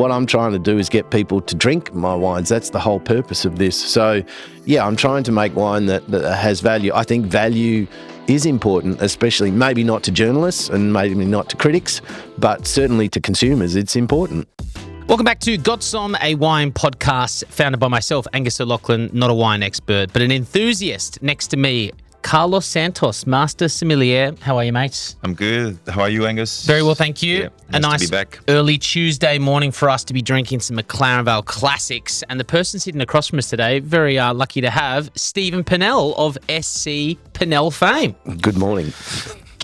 what I'm trying to do is get people to drink my wines. That's the whole purpose of this. So, yeah, I'm trying to make wine that has value. I think value is important, especially maybe not to journalists and maybe not to critics, but certainly to consumers. It's important. Welcome back to Got Somme, a wine podcast founded by myself, Angus O'Loughlin, not a wine expert, but an enthusiast. Next to me, Carlos Santos, Master Sommelier. How are you, mates? I'm good. How are you, Angus? Very well, thank you. Yeah, a nice to be back. Early Tuesday morning for us to be drinking some McLaren Vale classics. And the person sitting across from us today, very lucky to have, SC Pannell of SC Pannell fame. Good morning.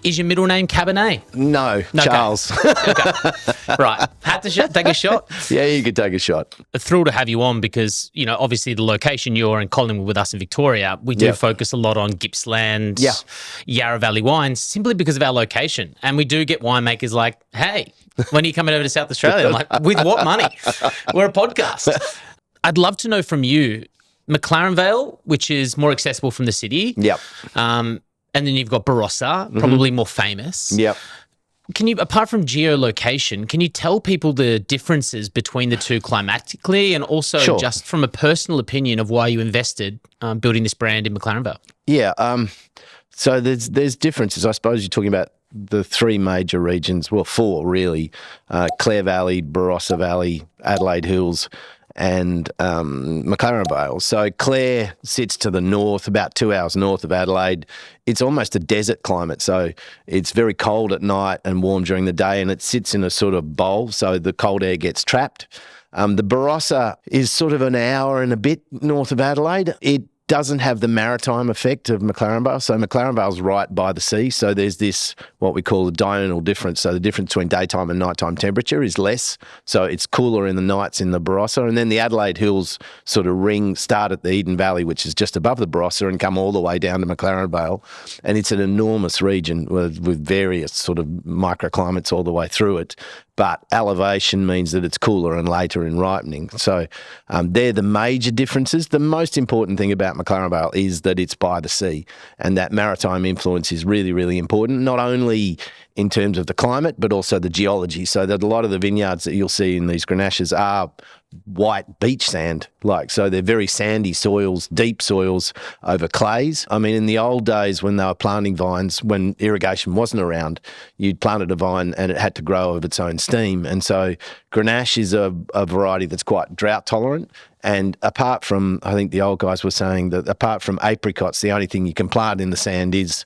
Is your middle name Cabernet? No, Charles. Okay. Right. Had to take a shot? Yeah, you could take a shot. A thrill to have you on because, you know, obviously the location you're in Collingwood with us in Victoria, we do focus a lot on Gippsland, Yarra Valley wines, simply because of our location. And we do get winemakers like, hey, when are you coming over to South Australia? I'm like, with what money? We're a podcast. I'd love to know from you, McLaren Vale, which is more accessible from the city. Yep. And then you've got Barossa, probably more famous. Yep. Can you, apart from geolocation, can you tell people the differences between the two climatically and also just from a personal opinion of why you invested building this brand in McLaren Vale? Yeah. So there's differences. I suppose you're talking about the three major regions, well, four really, Clare Valley, Barossa Valley, Adelaide Hills, and McLaren Vale. So Clare sits to the north, about 2 hours north of Adelaide. It's almost a desert climate, so it's very cold at night and warm during the day, and it sits in a sort of bowl, so the cold air gets trapped. The Barossa is sort of an hour and a bit north of Adelaide. It doesn't have the maritime effect of McLaren Vale. So McLaren Vale's right by the sea. So there's this, what we call the diurnal difference. So the difference between daytime and nighttime temperature is less. So it's cooler in the nights in the Barossa. And then the Adelaide Hills sort of start at the Eden Valley, which is just above the Barossa, and come all the way down to McLaren Vale. And it's an enormous region with various sort of microclimates all the way through it. But elevation means that it's cooler and later in ripening. So they're the major differences. The most important thing about McLaren Vale is that it's by the sea, and that maritime influence is really, really important, not only in terms of the climate, but also the geology. So that a lot of the vineyards that you'll see in these Grenaches are white beach sand, so they're very sandy soils, deep soils over clays. I mean, in the old days when they were planting vines, when irrigation wasn't around, you'd planted a vine and it had to grow of its own steam. And so Grenache is a variety that's quite drought tolerant. And apart from, I think the old guys were saying that apart from apricots, the only thing you can plant in the sand is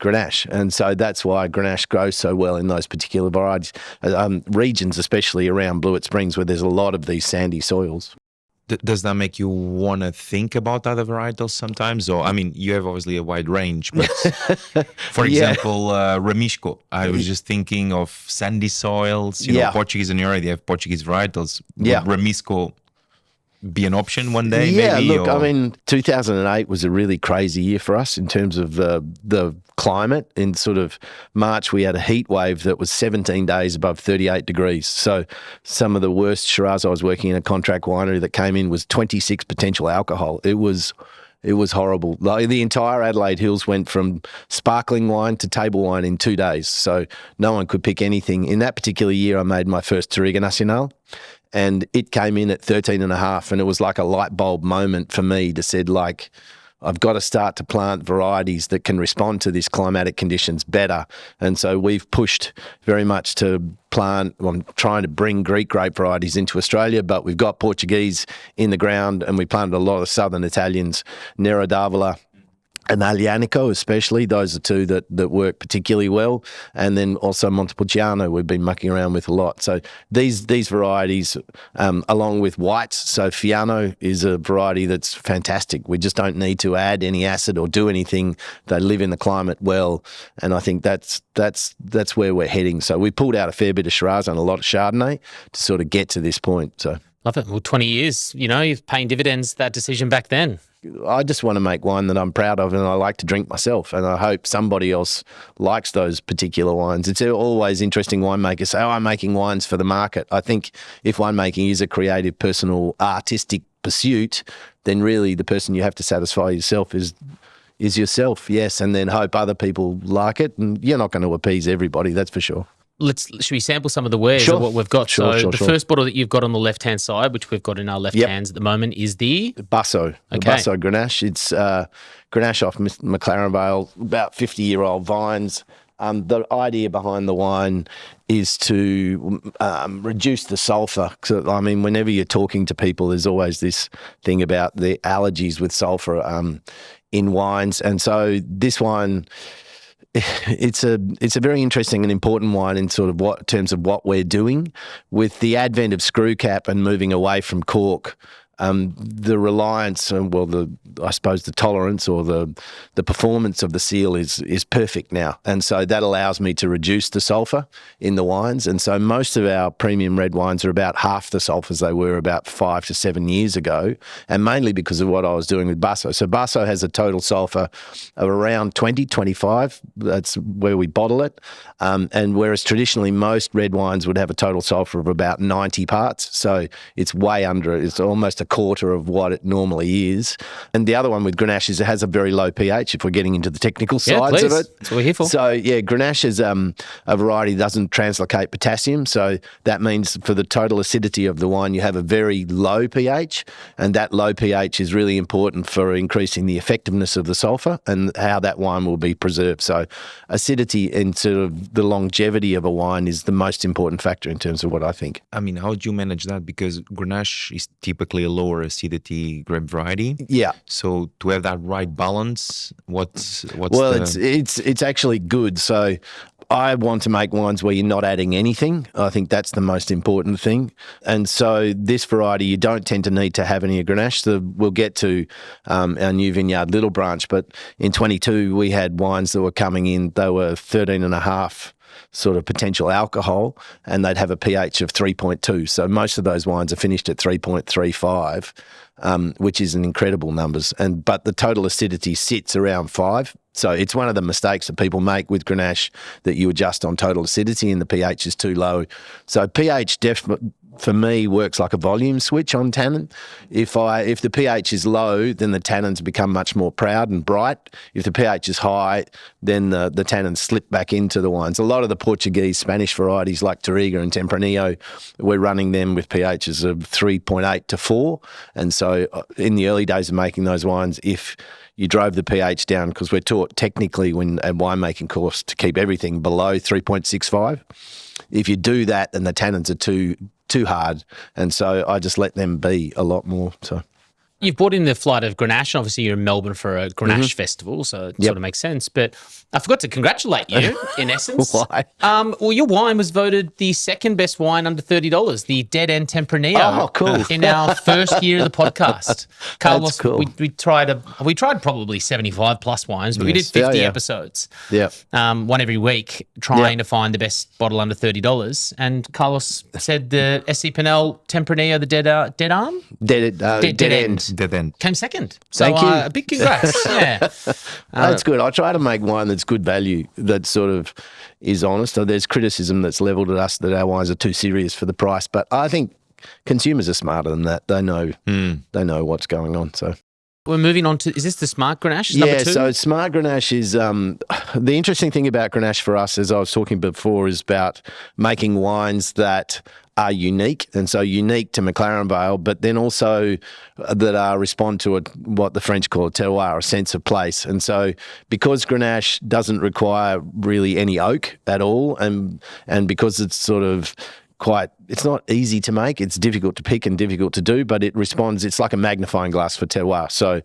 Grenache. And so that's why Grenache grows so well in those particular varieties, regions, especially around Blewett Springs, where there's a lot of these sandy soils. Does that make you want to think about other varietals sometimes? Or, I mean, you have obviously a wide range, but for example, Remishko, I was just thinking of sandy soils, you know, Portuguese, and you already have Portuguese varietals. Would Remishko be an option one day, maybe? Look, I mean, 2008 was a really crazy year for us in terms of the climate. In sort of March, we had a heat wave that was 17 days above 38 degrees. So some of the worst Shiraz, I was working in a contract winery that came in was 26 potential alcohol. It was horrible. Like, the entire Adelaide Hills went from sparkling wine to table wine in 2 days. So no one could pick anything. In that particular year, I made my first Touriga Nacional, and it came in at 13.5, and it was like a light bulb moment for me to said, like, I've got to start to plant varieties that can respond to these climatic conditions better. And so we've pushed very much to plant, I'm trying to bring Greek grape varieties into Australia, but we've got Portuguese in the ground, and we planted a lot of Southern Italians, Nero d'Avola and Aglianico especially. Those are two that work particularly well. And then also Montepulciano we've been mucking around with a lot. So these varieties, along with whites, so Fiano is a variety that's fantastic. We just don't need to add any acid or do anything. They live in the climate well, and I think that's where we're heading. So we pulled out a fair bit of Shiraz and a lot of Chardonnay to sort of get to this point. So love it. Well, 20 years, you know, you're paying dividends, that decision back then. I just want to make wine that I'm proud of and I like to drink myself, and I hope somebody else likes those particular wines. It's always interesting, winemakers say, I'm making wines for the market. I think if winemaking is a creative, personal, artistic pursuit, then really the person you have to satisfy yourself is yourself, yes, and then hope other people like it. And you're not going to appease everybody, that's for sure. should we sample some of the wares Sure. of what we've got? Sure, So sure, the sure. first bottle that you've got on the left-hand side, which we've got in our left hands at the moment, is the Basso. The Okay. Basso Grenache. It's Grenache off McLaren Vale, about 50-year-old vines. The idea behind the wine is to reduce the sulphur. So, I mean, whenever you're talking to people, there's always this thing about the allergies with sulphur in wines. And so this wine, it's a very interesting and important wine in sort of terms of what we're doing. With the advent of screw cap and moving away from cork, the reliance, I suppose the tolerance or the performance of the seal is perfect now. And so that allows me to reduce the sulphur in the wines. And so most of our premium red wines are about half the sulphurs they were about 5 to 7 years ago, and mainly because of what I was doing with Basso. So Basso has a total sulphur of around 20, 25. That's where we bottle it. And whereas traditionally most red wines would have a total sulphur of about 90 parts. So it's way under it. It's almost a quarter of what it normally is. And the other one with Grenache is it has a very low pH, if we're getting into the technical sides of it. That's what we're here for. So, yeah, Grenache is a variety that doesn't translocate potassium. So that means for the total acidity of the wine, you have a very low pH. And that low pH is really important for increasing the effectiveness of the sulphur and how that wine will be preserved. So acidity and sort of the longevity of a wine is the most important factor in terms of what I think. I mean, how do you manage that? Because Grenache is typically a lower acidity grape variety. Yeah. So to have that right balance, what's well, the... it's actually good. So I want to make wines where you're not adding anything. I think that's the most important thing. And so this variety, you don't tend to need to have any Grenache. So we'll get to our new vineyard, Little Branch, but in 22 we had wines that were coming in. They were 13.5 sort of potential alcohol, and they'd have a pH of 3.2. So most of those wines are finished at 3.35, which is an incredible numbers. But the total acidity sits around 5. So it's one of the mistakes that people make with Grenache, that you adjust on total acidity and the pH is too low. So pH for me works like a volume switch on tannin. If the pH is low, then the tannins become much more proud and bright. If the pH is high, then the tannins slip back into the wines. A lot of the Portuguese, Spanish varieties like Touriga and Tempranillo, we're running them with pHs of 3.8 to 4. And so in the early days of making those wines, if you drove the pH down, because we're taught technically at winemaking course to keep everything below 3.65. If you do that, then the tannins are too hard, and so I just let them be a lot more. So you've brought in the flight of Grenache. Obviously, you're in Melbourne for a Grenache festival, so it sort of makes sense. But I forgot to congratulate you, in essence. Why? Well, your wine was voted the second best wine under $30, the Dead End Tempranillo. Oh, cool. In our first year of the podcast. Carlos, That's cool. we tried probably 75 plus wines, but we did 50 episodes. Yeah. One every week, trying to find the best bottle under $30. And Carlos said the SC Pannell Tempranillo, the Dead Arm? Dead End. Dead End. Came second. So Thank you. a big congrats. Yeah. That's good. I try to make wine that's good value, that sort of is honest. So there's criticism that's levelled at us that our wines are too serious for the price, but I think consumers are smarter than that. They know what's going on. So We're moving on to, is this the Smart Grenache? Number two? So Smart Grenache is, the interesting thing about Grenache for us, as I was talking before, is about making wines that are unique, and so unique to McLaren Vale, but then also that respond to what the French call a terroir, a sense of place. And so because Grenache doesn't require really any oak at all, and because it's sort of it's not easy to make, it's difficult to pick and difficult to do, but it responds, it's like a magnifying glass for terroir. So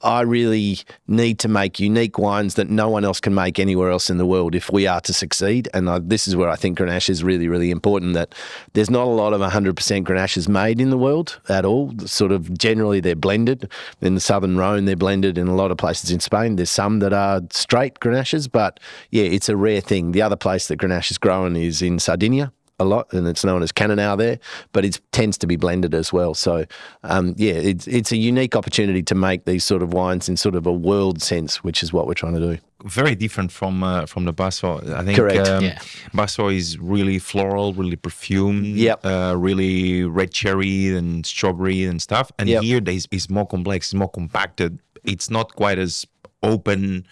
I really need to make unique wines that no one else can make anywhere else in the world if we are to succeed. And this is where I think Grenache is really, really important, that there's not a lot of 100% Grenaches made in the world at all. Sort of generally they're blended. In the Southern Rhone, they're blended. In a lot of places in Spain, there's some that are straight Grenaches, but yeah, it's a rare thing. The other place that Grenache is grown is in Sardinia a lot, and it's known as Cannonau there, but it tends to be blended as well. So, it's a unique opportunity to make these sort of wines in sort of a world sense, which is what we're trying to do. Very different from the Basso. I think Correct. Basso is really floral, really perfumed, really red cherry and strawberry and stuff. And here it's more complex, it's more compacted. It's not quite as open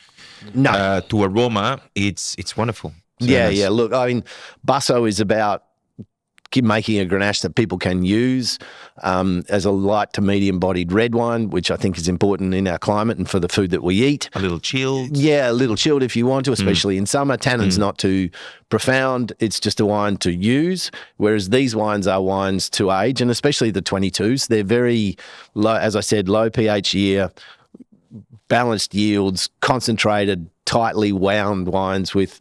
to aroma. It's wonderful. Yeah, yeah. Look, I mean, Busso is about making a Grenache that people can use as a light to medium-bodied red wine, which I think is important in our climate and for the food that we eat. A little chilled. Yeah, a little chilled if you want to, especially in summer. Tannin's not too profound. It's just a wine to use, whereas these wines are wines to age, and especially the 22s. They're very low, as I said, low pH year, balanced yields, concentrated, tightly wound wines with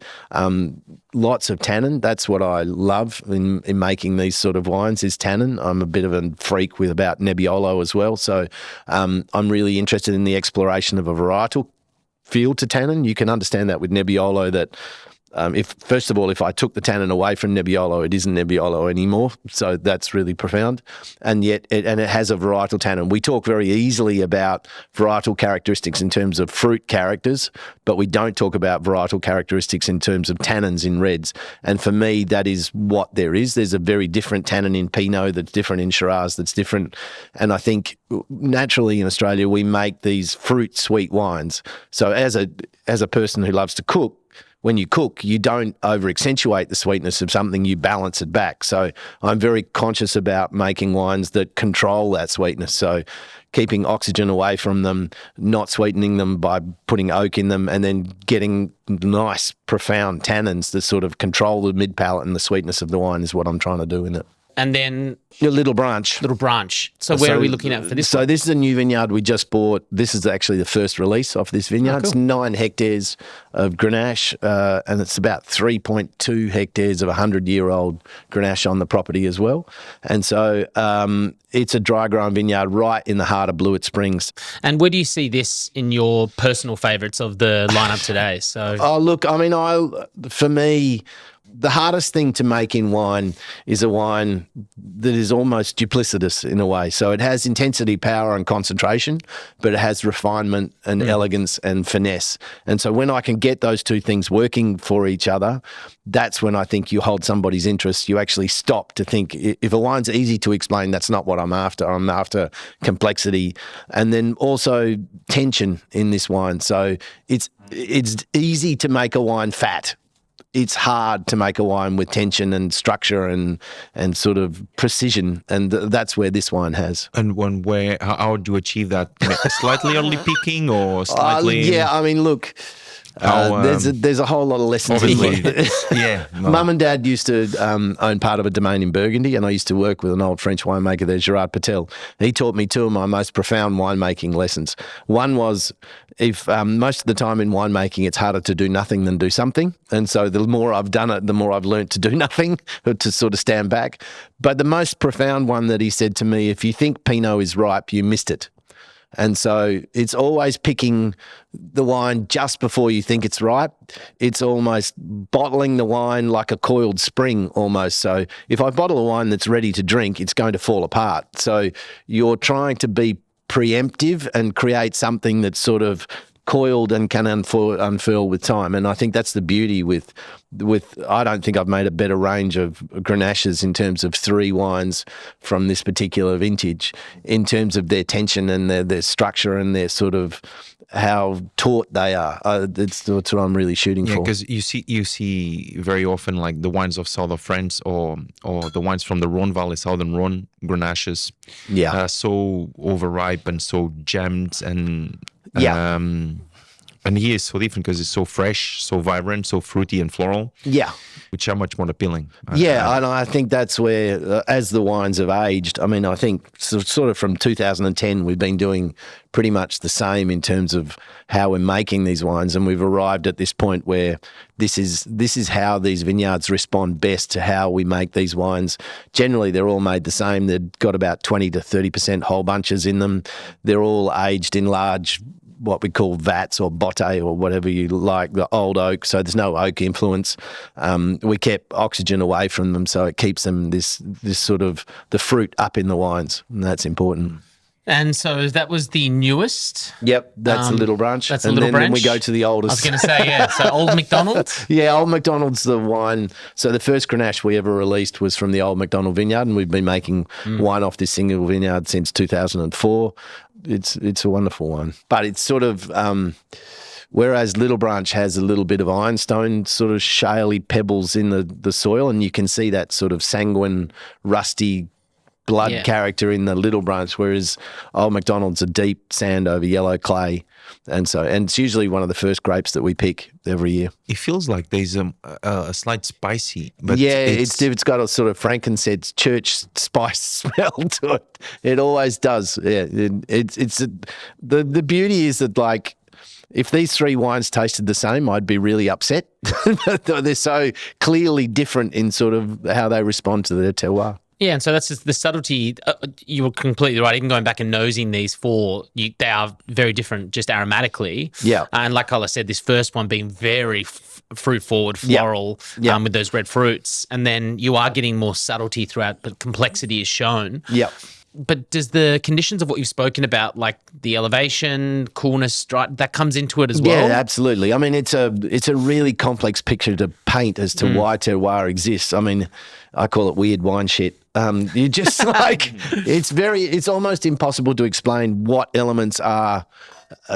lots of tannin. That's what I love in making these sort of wines is tannin. I'm a bit of a freak about Nebbiolo as well. So I'm really interested in the exploration of a varietal feel to tannin. You can understand that with Nebbiolo that if I took the tannin away from Nebbiolo, it isn't Nebbiolo anymore. So that's really profound. And yet, it has a varietal tannin. We talk very easily about varietal characteristics in terms of fruit characters, but we don't talk about varietal characteristics in terms of tannins in reds. And for me, that is what there is. There's a very different tannin in Pinot that's different in Shiraz that's different. And I think naturally in Australia, we make these fruit sweet wines. So as a person who loves to cook, when you cook, you don't over-accentuate the sweetness of something, you balance it back. So I'm very conscious about making wines that control that sweetness. So keeping oxygen away from them, not sweetening them by putting oak in them, and then getting nice, profound tannins that sort of control the mid-palate and the sweetness of the wine is what I'm trying to do in it. And then a little branch. So where are we looking at for this? So this is a new vineyard we just bought. This is actually the first release off this vineyard. Oh, cool. It's 9 hectares of Grenache, and it's about 3.2 hectares of 100-year-old Grenache on the property as well. And so it's a dry-grown vineyard right in the heart of Blewett Springs. And where do you see this in your personal favourites of the lineup today? So, look, I mean, for me, the hardest thing to make in wine is a wine that is almost duplicitous in a way. So it has intensity, power and concentration, but it has refinement and elegance and finesse. And so when I can get those two things working for each other, that's when I think you hold somebody's interest. You actually stop to think, if a wine's easy to explain, that's not what I'm after. I'm after complexity and then also tension in this wine. So it's easy to make a wine fat. It's hard to make a wine with tension and structure and sort of precision, and that's where this wine has. And how do you achieve that? Slightly early picking or slightly? Yeah, I mean, look, there's a whole lot of lessons in yeah. No. Mum and Dad used to own part of a domain in Burgundy, and I used to work with an old French winemaker there, Gerard Patel. He taught me two of my most profound winemaking lessons. One was, if most of the time in winemaking, it's harder to do nothing than do something. And so the more I've done it, the more I've learned to do nothing, to sort of stand back. But the most profound one that he said to me, if you think Pinot is ripe, you missed it. And so it's always picking the wine just before you think it's ripe. It's almost bottling the wine like a coiled spring almost. So if I bottle a wine that's ready to drink, it's going to fall apart. So you're trying to be preemptive and create something that's sort of coiled and can unfurl with time. And I think that's the beauty with I don't think I've made a better range of Grenaches in terms of 3 wines from this particular vintage in terms of their tension and their structure and their sort of how taut they are. That's what I'm really shooting for. Yeah, because you see very often like the wines of south of France or the wines from the Rhone Valley, southern Rhone Grenaches, so overripe and so gemmed and here is so different because it's so fresh, so vibrant, so fruity and floral. Yeah. Which are much more appealing. Yeah, and I think that's where, as the wines have aged, I mean, I think sort of from 2010, we've been doing pretty much the same in terms of how we're making these wines, and we've arrived at this point where this is how these vineyards respond best to how we make these wines. Generally, they're all made the same. They've got about 20 to 30% whole bunches in them. They're all aged in large, what we call vats or botte or whatever you like, the old oak. So there's no oak influence. We kept oxygen away from them, so it keeps them this sort of the fruit up in the wines, and that's important. And so that was the newest? Yep, that's a little branch. That's a little branch. Then we go to the oldest. I was going to say, yeah, so Old McDonald? Yeah, Old McDonald's the wine. So the first Grenache we ever released was from the Old McDonald vineyard, and we've been making wine off this single vineyard since 2004. It's a wonderful one. But it's sort of whereas Little Branch has a little bit of ironstone sort of shaly pebbles in the soil, and you can see that sort of sanguine, rusty blood character in the Little Branch, whereas Old MacDonald's a deep sand over yellow clay. And it's usually one of the first grapes that we pick every year. It feels like there's a slight spicy, but it's got a sort of frankincense church spice smell to it. It always does. Yeah, the beauty is that, like, if these three wines tasted the same, I'd be really upset. They're so clearly different in sort of how they respond to their terroir. Yeah, and so that's just the subtlety. You were completely right. Even going back and nosing these four, they are very different just aromatically. Yeah. And like Carla said, this first one being very fruit-forward, floral, with those red fruits. And then you are getting more subtlety throughout, but complexity is shown. Yeah. But does the conditions of what you've spoken about, like the elevation, coolness, that comes into it as well? Yeah, absolutely. I mean, it's a really complex picture to paint as to why terroir exists. I mean, I call it weird wine shit. You just like it's almost impossible to explain what elements are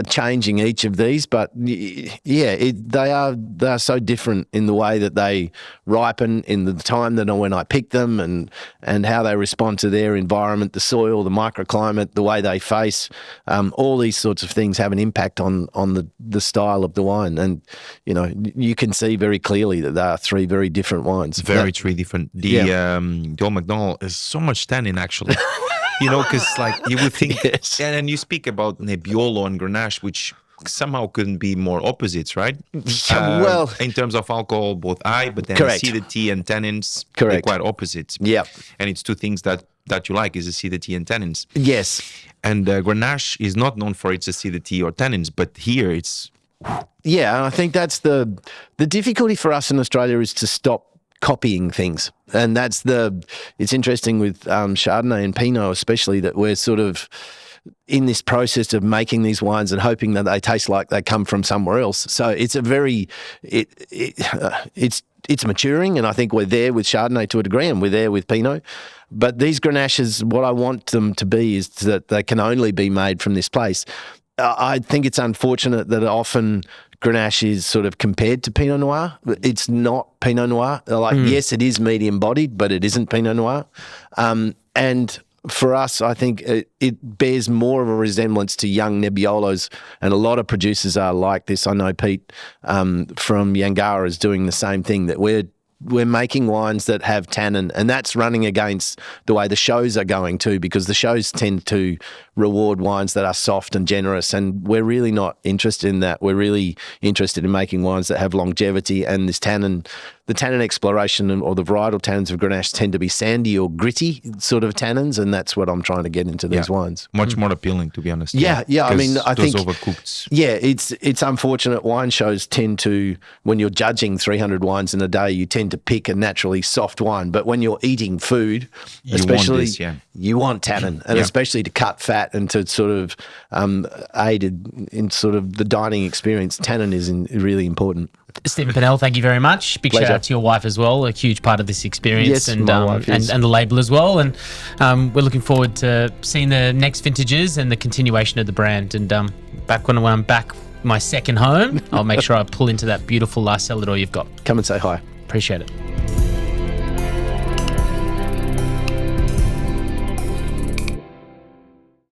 changing each of these, but they are so different in the way that they ripen, in the time that when I pick them, and how they respond to their environment, the soil, the microclimate, the way they face. All these sorts of things have an impact on the style of the wine, and you can see very clearly that they are three very different wines. Three different. The Old MacDonald is so much tannin actually. Because like you would think, and you speak about Nebbiolo and Grenache, which somehow couldn't be more opposites, right? Well, in terms of alcohol, both but then correct. acidity and tannins, correct. they're quite opposites. Yeah, and it's two things that you like is acidity and tannins. Yes, and Grenache is not known for its acidity or tannins, but here it's. Yeah, and I think that's the difficulty for us in Australia is to stop copying things, and it's interesting with Chardonnay and Pinot especially, that we're sort of in this process of making these wines and hoping that they taste like they come from somewhere else. So it's it's maturing, and I think we're there with Chardonnay to a degree, and we're there with Pinot. But these Grenaches, what I want them to be is that they can only be made from this place. I think it's unfortunate that often Grenache is sort of compared to Pinot Noir. It's not Pinot Noir. Yes, it is medium-bodied, but it isn't Pinot Noir. And for us, I think it bears more of a resemblance to young Nebbiolos, and a lot of producers are like this. I know Pete from Yangara is doing the same thing, that we're making wines that have tannin, and that's running against the way the shows are going too, because the shows tend to reward wines that are soft and generous, and we're really not interested in that. We're really interested in making wines that have longevity, and this tannin, the tannin exploration or the varietal tannins of Grenache tend to be sandy or gritty sort of tannins, and that's what I'm trying to get into these wines. Much more appealing, to be honest. Yeah. I mean, I think overcooked. Yeah, it's unfortunate. Wine shows tend to, when you're judging 300 wines in a day, you tend to pick a naturally soft wine. But when you're eating food, especially, you want tannin, and especially to cut fat and to sort of aid in sort of the dining experience, tannin is really important. Stephen Pannell, thank you very much. Big shout out to your wife as well, a huge part of this experience. Yes, and my wife is. And the label as well. And we're looking forward to seeing the next vintages and the continuation of the brand. And back when I'm back my second home, I'll make sure I pull into that beautiful La Celador you've got. Come and say hi. Appreciate it.